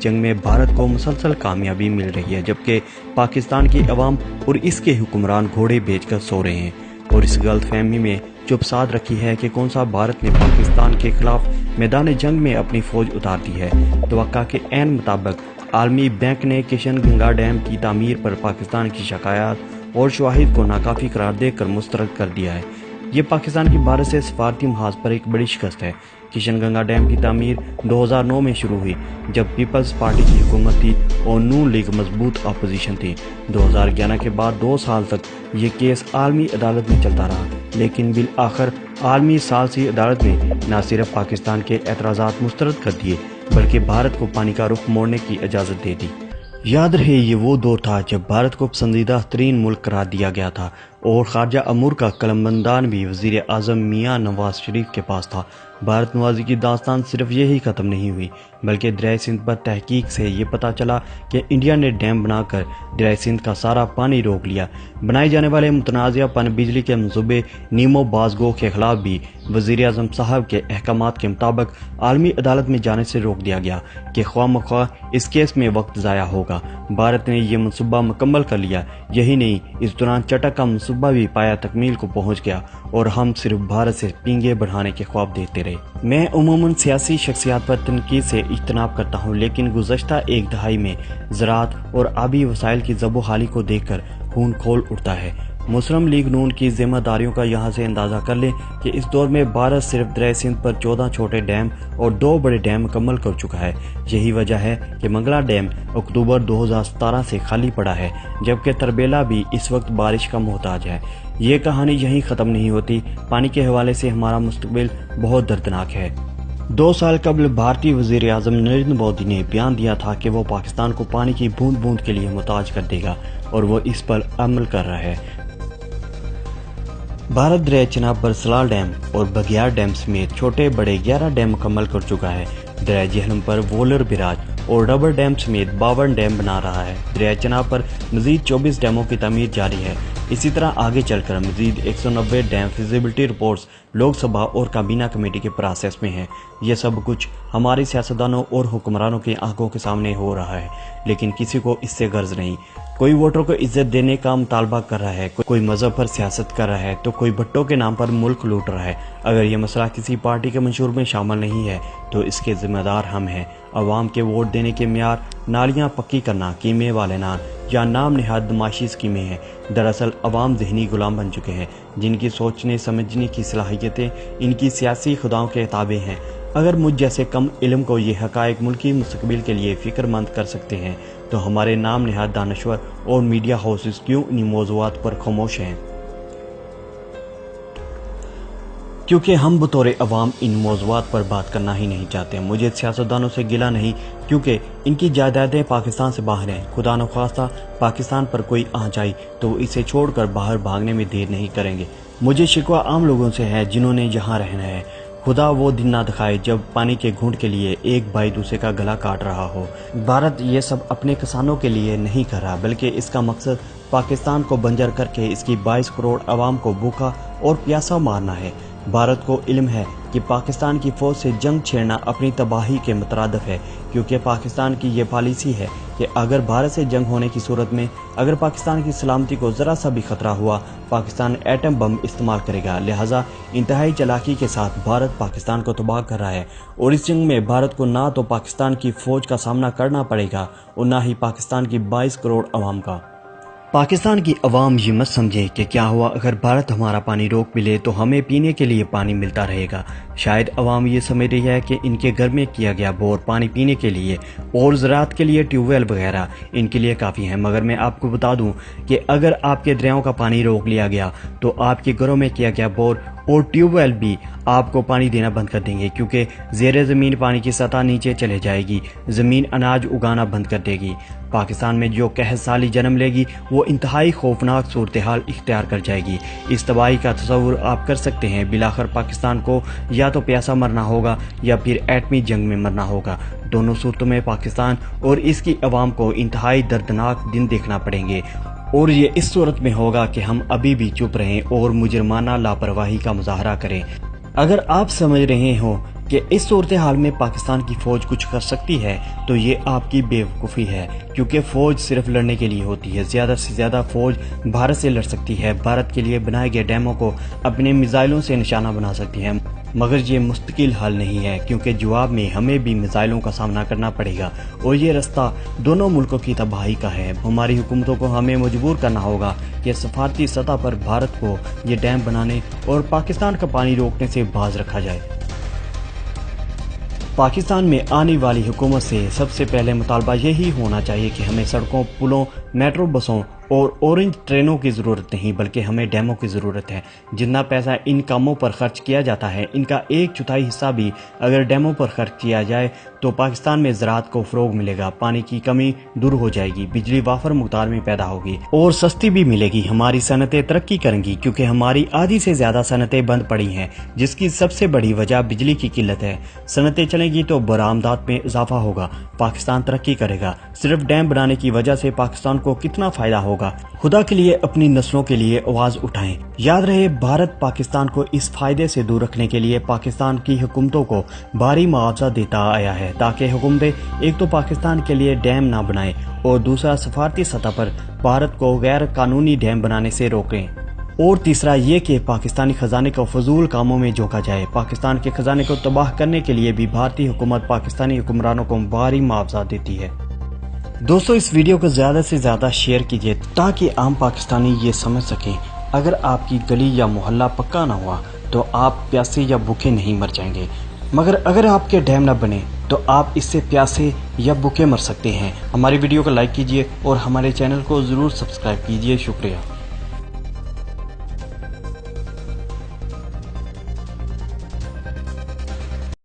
جنگ میں بھارت کو مسلسل کامیابی مل رہی ہے، جبکہ پاکستان کی عوام اور اس کے حکمران گھوڑے بیچ کر سو رہے ہیں اور اس غلط فہمی میں چپ سادھ رکھی ہے کہ کون سا بھارت نے پاکستان کے خلاف میدان جنگ میں اپنی فوج اتار دی ہے۔ توقع کے عین مطابق عالمی بینک نے کشن گنگا ڈیم کی تعمیر پر پاکستان کی شکایات اور شواہد کو ناکافی قرار دے کر مسترد کر دیا ہے۔ یہ پاکستان کی بھارت سے سفارتی محاذ پر ایک بڑی شکست ہے۔ کشن گنگا ڈیم کی تعمیر 2009 میں شروع ہوئی جب پیپلز پارٹی کی حکومت تھی اور نون لیگ مضبوط اپوزیشن تھی۔ 2011 کے بعد 2 سال تک یہ کیس عالمی عدالت میں چلتا رہا، لیکن بالآخر عالمی ثالثی عدالت نے نہ صرف پاکستان کے اعتراضات مسترد کر دیے بلکہ بھارت کو پانی کا رخ موڑنے کی اجازت دے دی۔ یاد رہے یہ وہ دور تھا جب بھارت کو پسندیدہ ترین ملک قرار دیا گیا تھا اور خارجہ امور کا قلمبندان بھی وزیر اعظم میاں نواز شریف کے پاس تھا۔ بھارت نوازی کی داستان صرف یہی ختم نہیں ہوئی بلکہ دریائے سندھ پر تحقیق سے یہ پتہ چلا کہ انڈیا نے ڈیم بنا کر دریائے سندھ کا سارا پانی روک لیا۔ بنائے جانے والے متنازعہ پن بجلی کے منصوبے نیمو بازگو کے خلاف بھی وزیر اعظم صاحب کے احکامات کے مطابق عالمی عدالت میں جانے سے روک دیا گیا کہ خواہ مخواہ اس کیس میں وقت ضائع ہوگا۔ بھارت نے یہ منصوبہ مکمل کر لیا، یہی نہیں اس دوران چٹک کا منصوبہ بھی پایا تکمیل کو پہنچ گیا اور ہم صرف بھارت سے پینگے بڑھانے کے خواب دیکھتے رہے۔ میں عموماً سیاسی شخصیات پر تنقید سے اجتناب کرتا ہوں، لیکن گزشتہ ایک دہائی میں زراعت اور آبی وسائل کی زب و حالی کو دیکھ کر خون کھول اٹھتا ہے۔ مسلم لیگ نون کی ذمہ داریوں کا یہاں سے اندازہ کر لیں کہ اس دور میں بھارت صرف دریائے سندھ پر 14 چھوٹے ڈیم اور 2 بڑے ڈیم مکمل کر چکا ہے۔ یہی وجہ ہے کہ منگلا ڈیم اکتوبر 2017 سے خالی پڑا ہے، جبکہ تربیلا بھی اس وقت بارش کا محتاج ہے۔ یہ کہانی یہیں ختم نہیں ہوتی، پانی کے حوالے سے ہمارا مستقبل بہت دردناک ہے۔ 2 سال قبل بھارتی وزیر اعظم نریندر مودی نے بیان دیا تھا کہ وہ پاکستان کو پانی کی بوند بوند کے لیے محتاج کر دے گا اور وہ اس پر عمل کر رہا ہے۔ بھارت دریائے چناب پر سلال ڈیم اور بگیار ڈیم سمیت چھوٹے بڑے 11 ڈیم مکمل کر چکا ہے۔ دریائے جہلم پر وولر براج اور ربر ڈیم سمیت 52 ڈیم بنا رہا ہے۔ دریائے چناب پر مزید 24 ڈیموں کی تعمیر جاری ہے۔ اسی طرح آگے چل کر مزید 190 dam feasibility reports Lok Sabha اور کابینہ کمیٹی کے پروسیس میں ہیں۔ یہ سب کچھ ہمارے سیاستدانوں اور حکمرانوں کی آنکھوں کے سامنے ہو رہا ہے، لیکن کسی کو اس سے غرض نہیں۔ کوئی ووٹروں کو عزت دینے کا مطالبہ کر رہا ہے، کوئی مذہب پر سیاست کر رہا ہے تو کوئی بھٹو کے نام پر ملک لوٹ رہا ہے۔ اگر یہ مسئلہ کسی پارٹی کے منشور میں شامل نہیں ہے تو اس کے ذمہ دار ہم ہیں۔ عوام کے ووٹ دینے کے معیار نالیاں پکی کرنا، کیمے والے نان یا نام نہاد نمائشی اسکیمیں ہیں۔ دراصل عوام ذہنی غلام بن چکے ہیں جن کی سوچنے سمجھنے کی صلاحیتیں ان کی سیاسی خداؤں کے تابع ہیں۔ اگر مجھ جیسے کم علم کو یہ حقائق ملکی مستقبل کے لیے فکر مند کر سکتے ہیں تو ہمارے نام نہاد دانشور اور میڈیا ہاؤسز کیوں انہی موضوعات پر خاموش ہیں؟ کیونکہ ہم بطور عوام ان موضوعات پر بات کرنا ہی نہیں چاہتے۔ مجھے سیاستدانوں سے گلہ نہیں، کیونکہ ان کی جائیدادیں پاکستان سے باہر ہیں۔ خدا نخواستہ پاکستان پر کوئی آنچ آئی تو وہ اسے چھوڑ کر باہر بھاگنے میں دیر نہیں کریں گے۔ مجھے شکوہ عام لوگوں سے ہے جنہوں نے یہاں رہنا ہے۔ خدا وہ دن نہ دکھائے جب پانی کے گھونٹ کے لیے ایک بھائی دوسرے کا گلا کاٹ رہا ہو۔ بھارت یہ سب اپنے کسانوں کے لیے نہیں کر رہا، بلکہ اس کا مقصد پاکستان کو بنجر کر کے اس کی 22 کروڑ عوام کو بھوکا اور پیاسا مارنا ہے۔ بھارت کو علم ہے کہ پاکستان کی فوج سے جنگ چھیڑنا اپنی تباہی کے مترادف ہے، کیونکہ پاکستان کی یہ پالیسی ہے کہ اگر بھارت سے جنگ ہونے کی صورت میں اگر پاکستان کی سلامتی کو ذرا سا بھی خطرہ ہوا، پاکستان ایٹم بم استعمال کرے گا۔ لہٰذا انتہائی چالاکی کے ساتھ بھارت پاکستان کو تباہ کر رہا ہے اور اس جنگ میں بھارت کو نہ تو پاکستان کی فوج کا سامنا کرنا پڑے گا اور نہ ہی پاکستان کی 22 کروڑ عوام کا۔ پاکستان کی عوام یہ مت سمجھے کہ کیا ہوا اگر بھارت ہمارا پانی روک بھی لے تو ہمیں پینے کے لیے پانی ملتا رہے گا۔ شاید عوام یہ سمجھ رہی ہے کہ ان کے گھر میں کیا گیا بور پانی پینے کے لیے اور زراعت کے لیے ٹیوب ویل وغیرہ ان کے لیے کافی ہیں، مگر میں آپ کو بتا دوں کہ اگر آپ کے دریاؤں کا پانی روک لیا گیا تو آپ کے گھروں میں کیا گیا بور اور ٹیوب ویل بھی آپ کو پانی دینا بند کر دیں گے، کیونکہ زیر زمین پانی کی سطح نیچے چلے جائے گی، زمین اناج اگانا بند کر دے گی۔ پاکستان میں جو قحط سالی جنم لے گی وہ انتہائی خوفناک صورتحال اختیار کر جائے گی۔ اس تباہی کا تصور آپ کر سکتے ہیں۔ بالآخر پاکستان کو یا تو پیاسا مرنا ہوگا یا پھر ایٹمی جنگ میں مرنا ہوگا۔ دونوں صورتوں میں پاکستان اور اس کی عوام کو انتہائی دردناک دن دیکھنا پڑیں گے، اور یہ اس صورت میں ہوگا کہ ہم ابھی بھی چپ رہیں اور مجرمانہ لاپرواہی کا مظاہرہ کریں۔ اگر آپ سمجھ رہے ہوں کہ اس صورتحال میں پاکستان کی فوج کچھ کر سکتی ہے تو یہ آپ کی بیوقوفی ہے، کیونکہ فوج صرف لڑنے کے لیے ہوتی ہے۔ زیادہ سے زیادہ فوج بھارت سے لڑ سکتی ہے، بھارت کے لیے بنائے گئے ڈیموں کو اپنے میزائلوں سے نشانہ بنا سکتی ہے، مگر یہ مستقل حل نہیں ہے، کیونکہ جواب میں ہمیں بھی میزائلوں کا سامنا کرنا پڑے گا اور یہ رستہ دونوں ملکوں کی تباہی کا ہے۔ ہماری حکومتوں کو ہمیں مجبور کرنا ہوگا کہ سفارتی سطح پر بھارت کو یہ ڈیم بنانے اور پاکستان کا پانی روکنے سے باز رکھا جائے۔ پاکستان میں آنے والی حکومت سے سب سے پہلے مطالبہ یہی ہونا چاہیے کہ ہمیں سڑکوں، پلوں، میٹرو بسوں اور اورنج ٹرینوں کی ضرورت نہیں، بلکہ ہمیں ڈیموں کی ضرورت ہے۔ جتنا پیسہ ان کاموں پر خرچ کیا جاتا ہے، ان کا 1/4 حصہ بھی اگر ڈیموں پر خرچ کیا جائے تو پاکستان میں زراعت کو فروغ ملے گا، پانی کی کمی دور ہو جائے گی، بجلی وافر مقدار میں پیدا ہوگی اور سستی بھی ملے گی۔ ہماری صنعتیں ترقی کریں گی، کیونکہ ہماری آدھی سے زیادہ صنعتیں بند پڑی ہیں، جس کی سب سے بڑی وجہ بجلی کی قلت ہے۔ صنعتیں چلیں گی تو برآمدات میں اضافہ ہوگا، پاکستان ترقی کرے گا۔ صرف ڈیم بنانے کی وجہ سے پاکستان کو کتنا فائدہ ہوگا؟ خدا کے لیے اپنی نسلوں کے لیے آواز اٹھائیں۔ یاد رہے، بھارت پاکستان کو اس فائدے سے دور رکھنے کے لیے پاکستان کی حکومتوں کو بھاری معاوضہ دیتا آیا ہے، تاکہ حکومتیں ایک تو پاکستان کے لیے ڈیم نہ بنائیں اور دوسرا سفارتی سطح پر بھارت کو غیر قانونی ڈیم بنانے سے روکیں، اور تیسرا یہ کہ پاکستانی خزانے کو فضول کاموں میں جھونکا جائے۔ پاکستان کے خزانے کو تباہ کرنے کے لیے بھی بھارتی حکومت پاکستانی حکمرانوں کو بھاری معاوضہ دیتی ہے۔ دوستو، اس ویڈیو کو زیادہ سے زیادہ شیئر کیجیے تاکہ عام پاکستانی یہ سمجھ سکیں اگر آپ کی گلی یا محلہ پکا نہ ہوا تو آپ پیاسے یا بھوکے نہیں مر جائیں گے، مگر اگر آپ کے ڈیم نہ بنے تو آپ اس سے پیاسے یا بھوکے مر سکتے ہیں۔ ہماری ویڈیو کو لائک کیجیے اور ہمارے چینل کو ضرور سبسکرائب کیجیے۔ شکریہ۔